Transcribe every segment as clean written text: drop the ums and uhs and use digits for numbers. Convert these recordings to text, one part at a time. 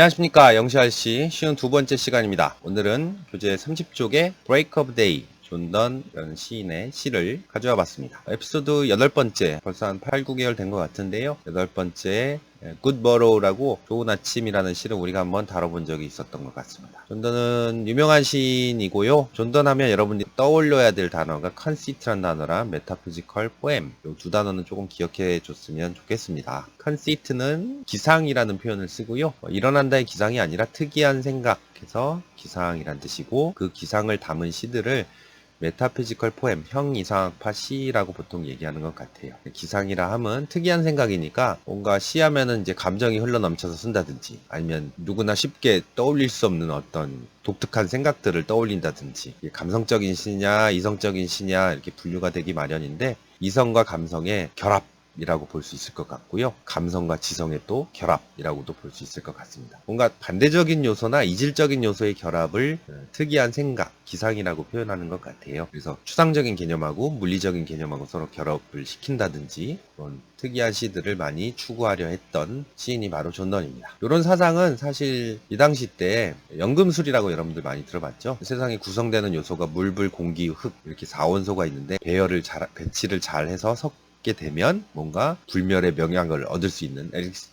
안녕하십니까, 영시알씨 쉬운 두 번째 시간입니다. 오늘은 교재 30쪽의 Break of Day, 존 던이라는 시인의 시를 가져와 봤습니다. 에피소드 8번째, 벌써 한 8, 9개월 된 것 같은데요. 8번째 Good Morrow라고 좋은 아침이라는 시를 우리가 한번 다뤄본 적이 있었던 것 같습니다. 존 던은 유명한 시인이고요. 존 던 하면 여러분들이 떠올려야 될 단어가 Conceit라는 단어랑 Metaphysical Poem, 이 두 단어는 조금 기억해 줬으면 좋겠습니다. Conceit는 기상이라는 표현을 쓰고요. 일어난다의 기상이 아니라 특이한 생각해서 기상이란 뜻이고, 그 기상을 담은 시들을 메타피지컬 포엠, 형이상학파 시라고 보통 얘기하는 것 같아요. 기상이라 함은 특이한 생각이니까 뭔가 시하면은 이제 감정이 흘러넘쳐서 쓴다든지, 아니면 누구나 쉽게 떠올릴 수 없는 어떤 독특한 생각들을 떠올린다든지, 감성적인 시냐 이성적인 시냐 이렇게 분류가 되기 마련인데, 이성과 감성의 결합 이라고 볼 수 있을 것 같고요. 감성과 지성의 또 결합이라고도 볼 수 있을 것 같습니다. 뭔가 반대적인 요소나 이질적인 요소의 결합을 특이한 생각, 기상이라고 표현하는 것 같아요. 그래서 추상적인 개념하고 물리적인 개념하고 서로 결합을 시킨다든지, 그런 특이한 시들을 많이 추구하려 했던 시인이 바로 존 던입니다. 이런 사상은 사실 이 당시 때 연금술이라고 여러분들 많이 들어봤죠? 세상에 구성되는 요소가 물, 불, 공기, 흙 이렇게 4원소가 있는데, 배치를 잘 해서 게 되면 뭔가 불멸의 명약을 얻을 수 있는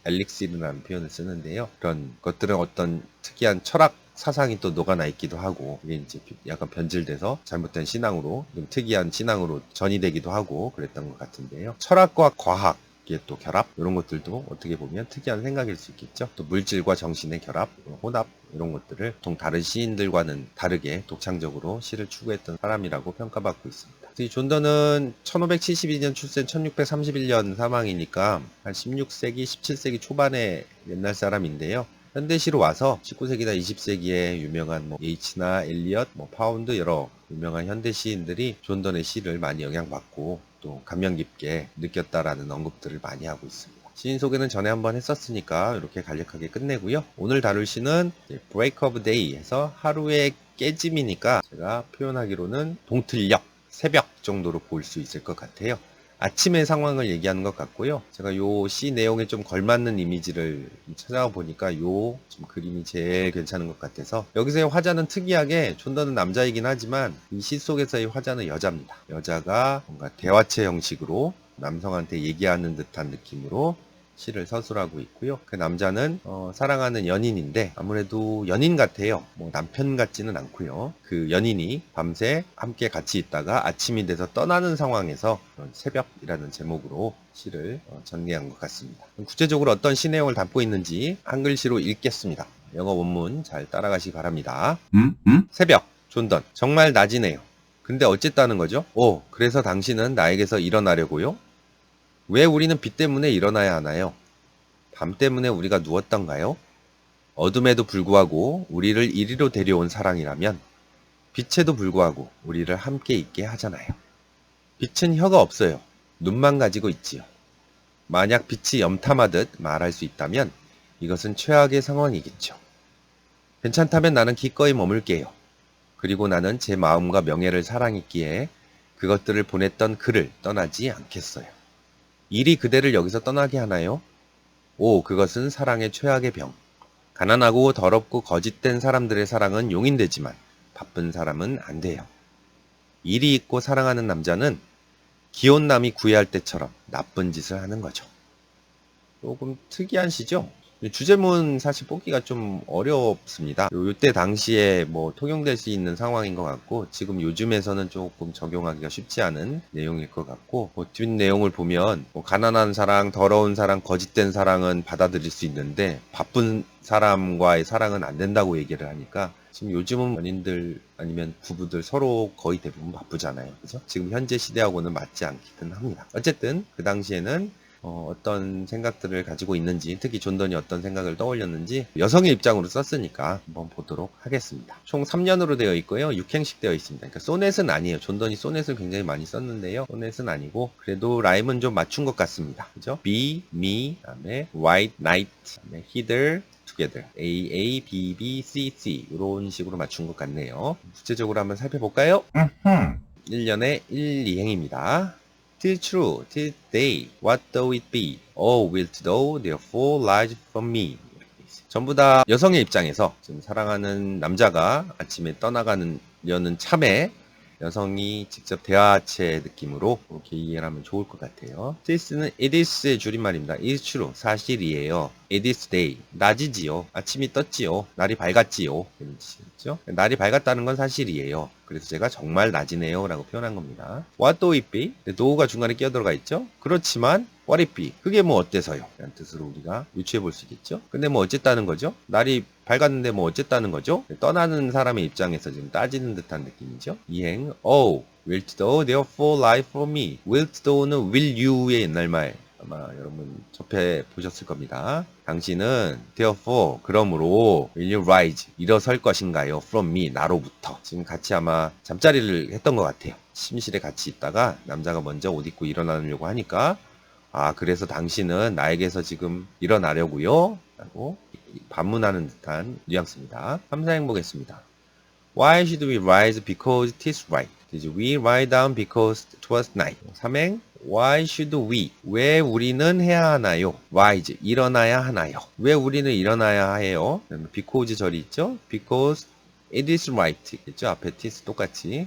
엘릭시르라는 표현을 쓰는데요. 그런 것들은 어떤 특이한 철학 사상이 또 녹아나 있기도 하고, 이게 이제 약간 변질돼서 잘못된 신앙으로, 좀 특이한 신앙으로 전이 되기도 하고 그랬던 것 같은데요. 철학과 과학, 이게 또 결합, 이런 것들도 어떻게 보면 특이한 생각일 수 있겠죠. 또 물질과 정신의 결합, 혼합, 이런 것들을 보통 다른 시인들과는 다르게 독창적으로 시를 추구했던 사람이라고 평가받고 있습니다. 이 존 던은 1572년 출생, 1631년 사망이니까 한 16세기, 17세기 초반의 옛날 사람인데요. 현대시로 와서 19세기나 20세기에 유명한 예이츠나 엘리엇, 파운드, 여러 유명한 현대 시인들이 존 던의 시를 많이 영향받고 또 감명 깊게 느꼈다라는 언급들을 많이 하고 있습니다. 시인 소개는 전에 한번 했었으니까 이렇게 간략하게 끝내고요. 오늘 다룰 시는 Break of Day에서 하루의 깨짐이니까 제가 표현하기로는 동틀녘, 새벽 정도로 볼 수 있을 것 같아요. 아침의 상황을 얘기하는 것 같고요. 제가 요 시 내용에 좀 걸맞는 이미지를 찾아가 보니까 요 그림이 제일 괜찮은 것 같아서, 여기서의 화자는 특이하게 존 던은 남자이긴 하지만 이 시 속에서의 화자는 여자입니다. 여자가 뭔가 대화체 형식으로 남성한테 얘기하는 듯한 느낌으로 시를 서술하고 있고요. 그 남자는 사랑하는 연인인데 아무래도 연인 같아요. 남편 같지는 않고요. 그 연인이 밤새 함께 같이 있다가 아침이 돼서 떠나는 상황에서 새벽이라는 제목으로 시를 전개한 것 같습니다. 구체적으로 어떤 시 내용을 담고 있는지 한글시로 읽겠습니다. 영어 원문 잘 따라가시기 바랍니다. 새벽, 존 던. 정말 낮이네요. 근데 어쨌다는 거죠? 그래서 당신은 나에게서 일어나려고요? 왜 우리는 빛 때문에 일어나야 하나요? 밤 때문에 우리가 누웠던가요? 어둠에도 불구하고 우리를 이리로 데려온 사랑이라면 빛에도 불구하고 우리를 함께 있게 하잖아요. 빛은 혀가 없어요. 눈만 가지고 있지요. 만약 빛이 염탐하듯 말할 수 있다면 이것은 최악의 상황이겠죠. 괜찮다면 나는 기꺼이 머물게요. 그리고 나는 제 마음과 명예를 사랑했기에 그것들을 보냈던 그를 떠나지 않겠어요. 일이 그대를 여기서 떠나게 하나요? 그것은 사랑의 최악의 병. 가난하고 더럽고 거짓된 사람들의 사랑은 용인되지만 바쁜 사람은 안 돼요. 일이 있고 사랑하는 남자는 기혼남이 구애할 때처럼 나쁜 짓을 하는 거죠. 조금 특이한 시죠? 주제문 사실 뽑기가 좀 어렵습니다. 요때 당시에 통용될 수 있는 상황인 것 같고, 지금 요즘에서는 조금 적용하기가 쉽지 않은 내용일 것 같고, 뒷 내용을 보면 가난한 사랑, 더러운 사랑, 거짓된 사랑은 받아들일 수 있는데 바쁜 사람과의 사랑은 안 된다고 얘기를 하니까, 지금 요즘은 연인들 아니면 부부들 서로 거의 대부분 바쁘잖아요. 그죠? 지금 현재 시대하고는 맞지 않기는 합니다. 어쨌든 그 당시에는 어떤 생각들을 가지고 있는지, 특히 존 던이 어떤 생각을 떠올렸는지 여성의 입장으로 썼으니까 한번 보도록 하겠습니다. 총 3년으로 되어 있고요. 6행씩 되어 있습니다. 그러니까 소넷은 아니에요. 존 던이 소넷을 굉장히 많이 썼는데요. 소넷은 아니고 그래도 라임은 좀 맞춘 것 같습니다. 그죠? be, me, 그다음에 white, night, 그다음에 hither, together, A, A, B, B, C, C 이런 식으로 맞춘 것 같네요. 구체적으로 한번 살펴볼까요? 1년에 1, 2행입니다. Till true, till day, what though it be, all wilt thou therefore lie from me. 전부 다 여성의 입장에서 지금 사랑하는 남자가 아침에 떠나가려는 참에 여성이 직접 대화체 느낌으로 이렇게 이해를 하면 좋을 것 같아요. This는 it is의 줄임말입니다. It is true. 사실이에요. It is day. 낮이지요. 아침이 떴지요. 날이 밝았지요. 이런 뜻이죠. 날이 밝았다는 건 사실이에요. 그래서 제가 정말 낮이네요 라고 표현한 겁니다. What do it be? do가 중간에 끼어들어가 있죠. 그렇지만 what it be? 그게 뭐 어때서요? 라는 뜻으로 우리가 유추해 볼 수 있겠죠. 근데 뭐 어쨌다는 거죠? 날이 밝았는데 뭐 어쨌다는 거죠? 떠나는 사람의 입장에서 지금 따지는 듯한 느낌이죠. 이행 Oh, wilt thou therefore lie for me? Wilt thou는 will you의 옛날말 아마 여러분 접해 보셨을 겁니다. 당신은 therefore 그러므로 will you rise 일어설 것인가요? from me 나로부터. 지금 같이 아마 잠자리를 했던 것 같아요. 침실에 같이 있다가 남자가 먼저 옷 입고 일어나려고 하니까 아 그래서 당신은 나에게서 지금 일어나려고요? 라고 반문하는 듯한 뉘앙스입니다. 3사행 보겠습니다. Why should we rise because it is right? Did we lie down because it was night? 3행 Why should we? 왜 우리는 해야 하나요? Rise, 일어나야 하나요? 왜 우리는 일어나야 해요? Because 절이 있죠? Because it is right. 있죠? 앞에 is 똑같이.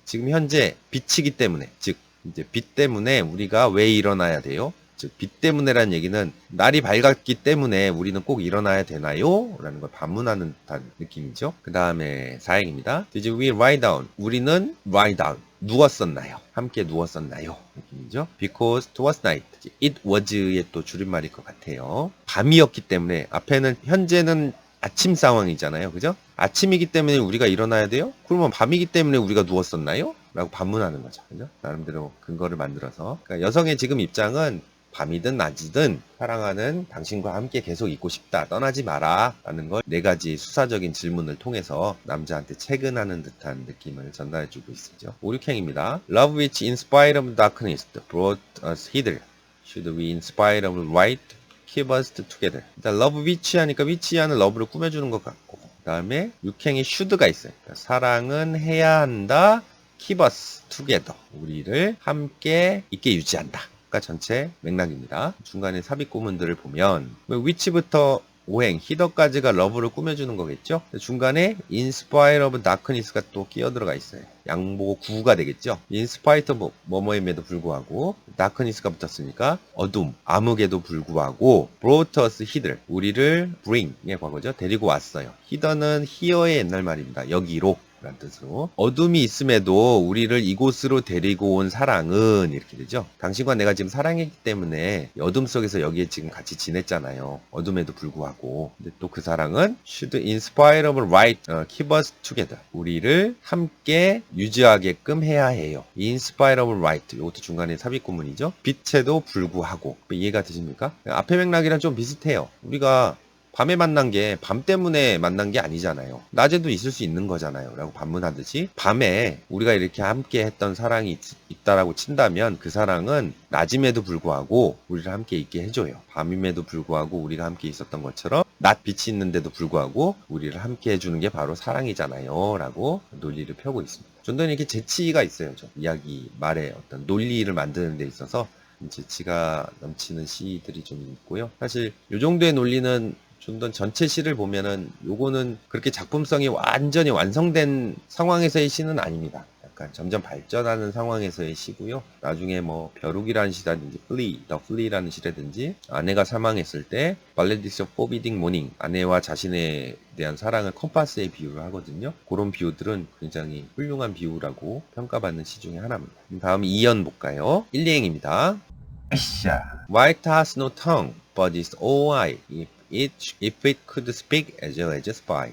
지금 현재 빛이기 때문에, 즉 이제 빛 때문에 우리가 왜 일어나야 돼요? 즉 빛 때문에라는 얘기는 날이 밝았기 때문에 우리는 꼭 일어나야 되나요? 라는 걸 반문하는 듯한 느낌이죠. 그 다음에 4행입니다. Did we lie down? 우리는 lie down. 누웠었나요? 함께 누웠었나요? 느낌이죠. Because it was night. It was의 또 줄임말일 것 같아요. 밤이었기 때문에 앞에는 현재는 아침 상황이잖아요. 그죠? 아침이기 때문에 우리가 일어나야 돼요? 그러면 밤이기 때문에 우리가 누웠었나요? 라고 반문하는 거죠. 그죠? 나름대로 근거를 만들어서. 그러니까 여성의 지금 입장은 밤이든 낮이든 사랑하는 당신과 함께 계속 있고 싶다. 떠나지 마라. 라는 걸 네 가지 수사적인 질문을 통해서 남자한테 체근하는 듯한 느낌을 전달해주고 있죠. 5, 6행입니다. Love which in spite of darkness brought us hither. Should we in spite of light keep us together. 일단 love which 하니까 which 하는 love를 꾸며주는 것 같고 그 다음에 6행에 should가 있어요. 그러니까 사랑은 해야 한다. keep us together. 우리를 함께 있게 유지한다. 가 전체 맥락입니다. 중간에 삽입 구문들을 보면 which부터 5행, 히더까지가 러브를 꾸며주는 거겠죠? 중간에 in spite of darkness가 또 끼어 들어가 있어요. 양보 구가 되겠죠? in spite of 뭐뭐임에도 불구하고 darkness가 붙었으니까 어둠, 암흑에도 불구하고 brought us hither, 우리를 bring의 과거죠? 데리고 왔어요. hither는 here의 옛날 말입니다. 여기로 라는 뜻으로 어둠이 있음에도 우리를 이곳으로 데리고 온 사랑은 이렇게 되죠. 당신과 내가 지금 사랑했기 때문에 어둠 속에서 여기에 지금 같이 지냈잖아요. 어둠에도 불구하고 근데 또 그 사랑은 should in spite of light keep us together 우리를 함께 유지하게끔 해야 해요. in spite of light 이것도 중간에 삽입 구문이죠. 빛에도 불구하고 이해가 되십니까? 앞에 맥락이랑 좀 비슷해요. 우리가 밤에 만난 게 밤 때문에 만난 게 아니잖아요. 낮에도 있을 수 있는 거잖아요. 라고 반문하듯이 밤에 우리가 이렇게 함께 했던 사랑이 있다라고 친다면 그 사랑은 낮임에도 불구하고 우리를 함께 있게 해줘요. 밤임에도 불구하고 우리가 함께 있었던 것처럼 낮 빛이 있는데도 불구하고 우리를 함께 해주는 게 바로 사랑이잖아요. 라고 논리를 펴고 있습니다. 존더는 이렇게 재치가 있어요. 이야기 말에 어떤 논리를 만드는 데 있어서 재치가 넘치는 시들이 좀 있고요. 사실 이 정도의 논리는 존던 전체 시를 보면은 요거는 그렇게 작품성이 완전히 완성된 상황에서의 시는 아닙니다. 약간 점점 발전하는 상황에서의 시고요. 나중에 뭐 벼룩이라는 시라든지 Flee, The Flee라는 시라든지 아내가 사망했을 때 Ballads of Forbidding Mourning 아내와 자신에 대한 사랑을 컴파스에 비유를 하거든요. 그런 비유들은 굉장히 훌륭한 비유라고 평가받는 시 중에 하나입니다. 다음 2연 볼까요? 1, 2행입니다. White has no tongue, but is all eye. If it could speak as well as spy.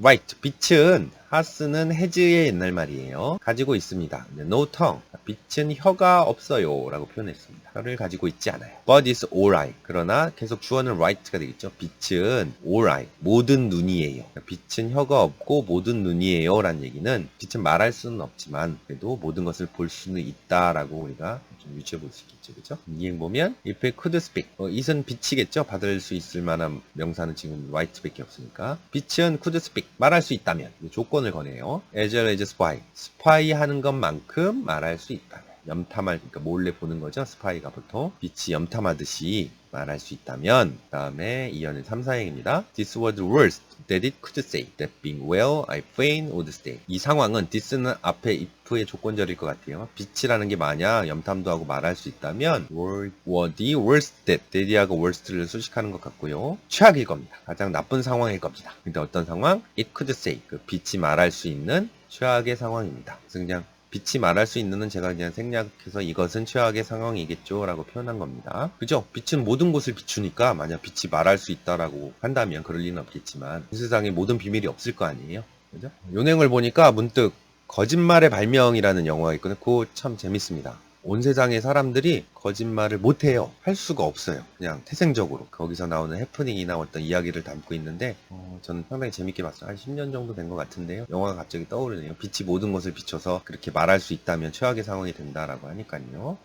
White, 빛은 has는 has의 옛날 말이에요. 가지고 있습니다. No tongue, 빛은 혀가 없어요 라고 표현했습니다. 혀를 가지고 있지 않아요. But is all eye. 그러나 계속 주어는 right가 되겠죠. 빛은 all eye, 모든 눈이에요. 빛은 혀가 없고 모든 눈이에요 라는 얘기는 빛은 말할 수는 없지만 그래도 모든 것을 볼 수는 있다라고 우리가 좀 유추해 볼 수 있겠죠. 그죠? 이행 보면 if it could speak. it은 빛이겠죠. 받을 수 있을 만한 명사는 지금 white밖에 없으니까. 빛은 could speak. 말할 수 있다면. 조건을 거네요. as well as spy. 스파이 하는 것만큼 말할 수 있다면. 염탐할, 그러니까 몰래 보는 거죠. 스파이가 보통 빛이 염탐하듯이 말할 수 있다면, 다음에 이연의 3, 4행입니다. This was the worst that it could say. That being well, I fain would stay. 이 상황은 this는 앞에 if의 조건절일 것 같아요. 빛이라는 게 만약 염탐도 하고 말할 수 있다면 was the worst that, that이하고 worst를 수식하는 것 같고요. 최악일 겁니다. 가장 나쁜 상황일 겁니다. 근데 어떤 상황? It could say. 그 빛이 말할 수 있는 최악의 상황입니다. 그래서 그냥 빛이 말할 수 있는은 제가 그냥 생략해서 이것은 최악의 상황이겠죠 라고 표현한 겁니다. 그죠? 빛은 모든 곳을 비추니까 만약 빛이 말할 수 있다라고 한다면 그럴 리는 없겠지만 이 세상에 모든 비밀이 없을 거 아니에요. 그죠? 요 내용을 보니까 문득 거짓말의 발명이라는 영화가 있거든요. 그거 참 재밌습니다. 온 세상의 사람들이 거짓말을 못해요. 할 수가 없어요. 그냥 태생적으로. 거기서 나오는 해프닝이나 어떤 이야기를 담고 있는데 저는 상당히 재밌게 봤어요. 한 10년 정도 된 것 같은데요. 영화가 갑자기 떠오르네요. 빛이 모든 것을 비춰서 그렇게 말할 수 있다면 최악의 상황이 된다라고 하니까요.